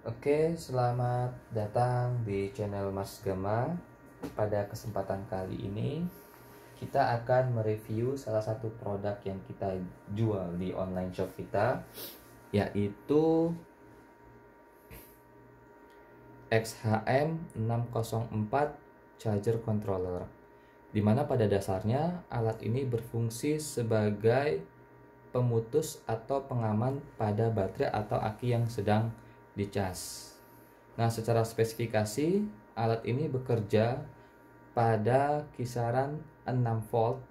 Oke, selamat datang di channel Mas Gema. Pada kesempatan kali ini, kita akan mereview salah satu produk yang kita jual di online shop kita, yaitu XHM604 Charger Controller, dimana pada dasarnya alat ini berfungsi sebagai pemutus atau pengaman pada baterai atau aki yang sedang dicas. Nah, secara spesifikasi alat ini bekerja pada kisaran 6 volt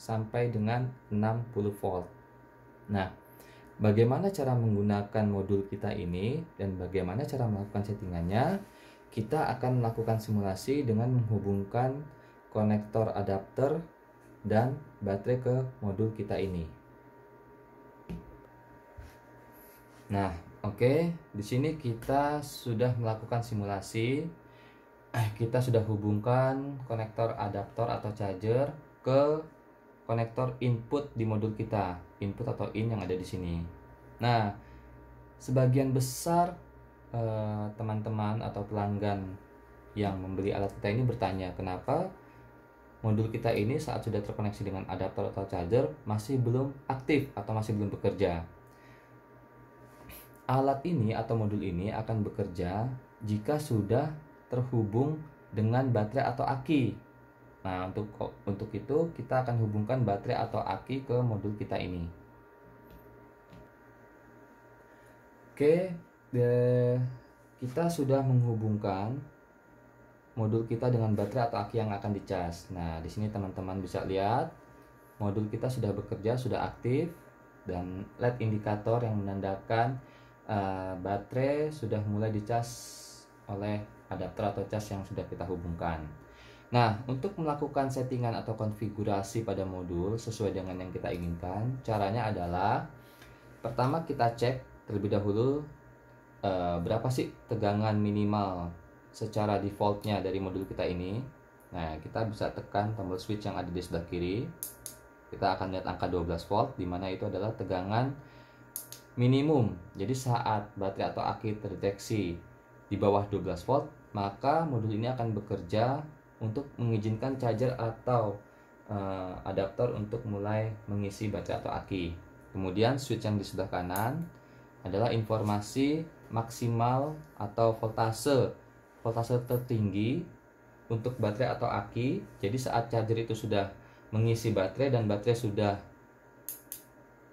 sampai dengan 60 volt. Nah, bagaimana cara menggunakan modul kita ini dan bagaimana cara melakukan settingannya? Kita akan melakukan simulasi dengan menghubungkan konektor adapter dan baterai ke modul kita ini. Nah, oke, di sini kita sudah melakukan simulasi. Kita sudah hubungkan konektor adaptor atau charger ke konektor input di modul kita, input atau in yang ada di sini. Nah, sebagian besar teman-teman atau pelanggan yang membeli alat kita ini bertanya, kenapa modul kita ini saat sudah terkoneksi dengan adaptor atau charger masih belum aktif atau masih belum bekerja. Alat ini atau modul ini akan bekerja jika sudah terhubung dengan baterai atau aki. Nah, untuk itu kita akan hubungkan baterai atau aki ke modul kita ini. Oke, kita sudah menghubungkan modul kita dengan baterai atau aki yang akan dicas. Nah, di sini teman-teman bisa lihat modul kita sudah bekerja, sudah aktif, dan LED indikator yang menandakan baterai sudah mulai dicas oleh adapter atau cas yang sudah kita hubungkan. Nah, untuk melakukan settingan atau konfigurasi pada modul sesuai dengan yang kita inginkan, caranya adalah pertama kita cek terlebih dahulu berapa sih tegangan minimal secara defaultnya dari modul kita ini. Nah, kita bisa tekan tombol switch yang ada di sebelah kiri. Kita akan lihat angka 12 volt, dimana itu adalah tegangan minimum. Jadi saat baterai atau aki terdeteksi di bawah 12 volt, maka modul ini akan bekerja untuk mengizinkan charger atau adaptor untuk mulai mengisi baterai atau aki. Kemudian switch yang di sebelah kanan adalah informasi maksimal atau voltase tertinggi untuk baterai atau aki. Jadi saat charger itu sudah mengisi baterai dan baterai sudah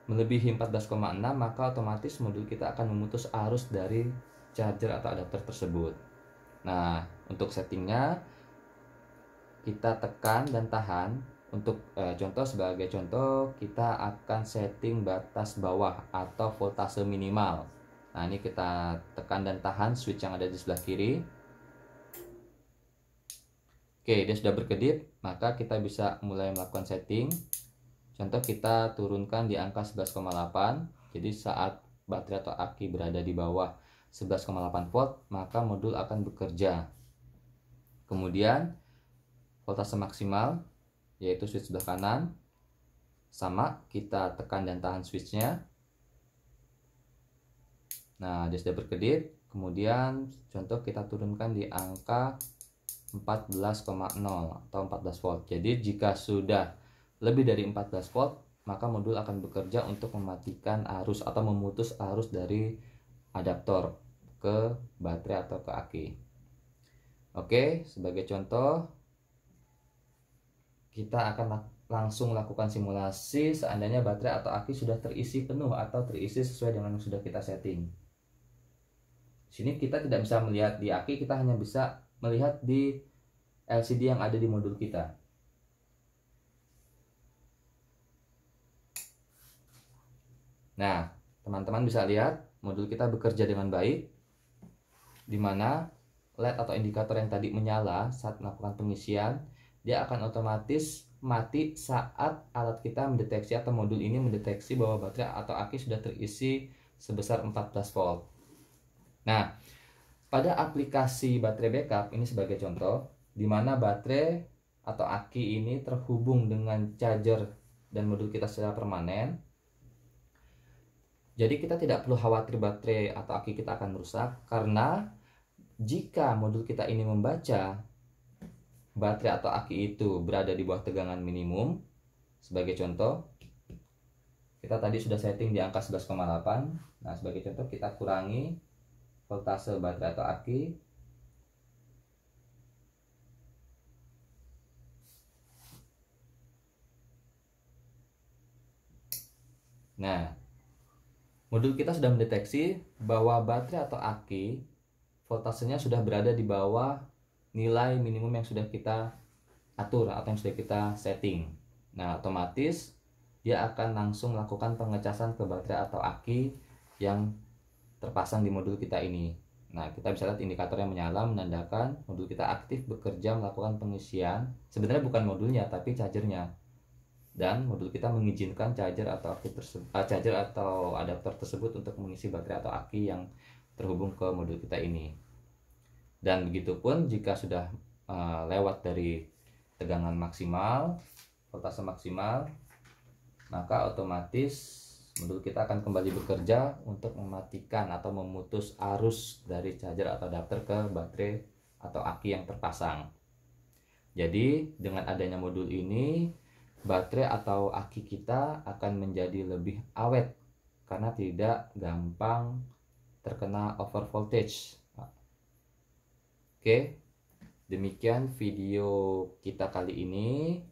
melebihi 14,6, maka otomatis modul kita akan memutus arus dari charger atau adapter tersebut. Nah, untuk settingnya kita tekan dan tahan. Untuk sebagai contoh kita akan setting batas bawah atau voltase minimal. Nah, ini kita tekan dan tahan switch yang ada di sebelah kiri. Oke, dia sudah berkedip, maka kita bisa mulai melakukan setting. Contoh kita turunkan di angka 11,8. Jadi saat baterai atau aki berada di bawah 11,8 volt, maka modul akan bekerja. Kemudian voltase maksimal, yaitu switch sebelah kanan, sama, kita tekan dan tahan switchnya. Nah, dia sudah berkedip. Kemudian contoh kita turunkan di angka 14,0 atau 14 volt. Jadi jika sudah lebih dari 14 volt, maka modul akan bekerja untuk mematikan arus atau memutus arus dari adaptor ke baterai atau ke aki. Oke, sebagai contoh kita akan langsung lakukan simulasi seandainya baterai atau aki sudah terisi penuh atau terisi sesuai dengan yang sudah kita setting. Sini kita tidak bisa melihat di aki, kita hanya bisa melihat di LCD yang ada di modul kita. Nah, teman-teman bisa lihat modul kita bekerja dengan baik, di mana LED atau indikator yang tadi menyala saat melakukan pengisian, dia akan otomatis mati saat alat kita mendeteksi atau modul ini mendeteksi bahwa baterai atau aki sudah terisi sebesar 14 volt. Nah, pada aplikasi baterai backup ini sebagai contoh, di mana baterai atau aki ini terhubung dengan charger dan modul kita secara permanen. Jadi kita tidak perlu khawatir baterai atau aki kita akan rusak, karena jika modul kita ini membaca baterai atau aki itu berada di bawah tegangan minimum, sebagai contoh kita tadi sudah setting di angka 11,8. Nah, sebagai contoh kita kurangi voltase baterai atau aki. Nah, modul kita sudah mendeteksi bahwa baterai atau aki voltasenya sudah berada di bawah nilai minimum yang sudah kita atur atau yang sudah kita setting. Nah, otomatis dia akan langsung melakukan pengecasan ke baterai atau aki yang terpasang di modul kita ini. Nah, kita bisa lihat indikatornya menyala, menandakan modul kita aktif bekerja melakukan pengisian. Sebenarnya bukan modulnya, tapi chargernya. Dan modul kita mengizinkan charger atau adaptor tersebut untuk mengisi baterai atau aki yang terhubung ke modul kita ini. Dan begitupun jika sudah lewat dari tegangan maksimal, voltase maksimal, maka otomatis modul kita akan kembali bekerja untuk mematikan atau memutus arus dari charger atau adapter ke baterai atau aki yang terpasang. Jadi dengan adanya modul ini, baterai atau aki kita akan menjadi lebih awet karena tidak gampang terkena over voltage. Oke, demikian video kita kali ini.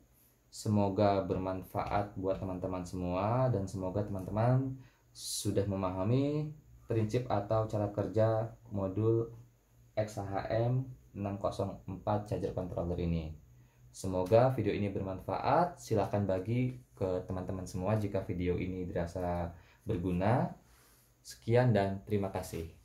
Semoga bermanfaat buat teman-teman semua, dan semoga teman-teman sudah memahami prinsip atau cara kerja modul XHM 604 charger controller ini. Semoga video ini bermanfaat. Silahkan bagi ke teman-teman semua jika video ini dirasa berguna. Sekian dan terima kasih.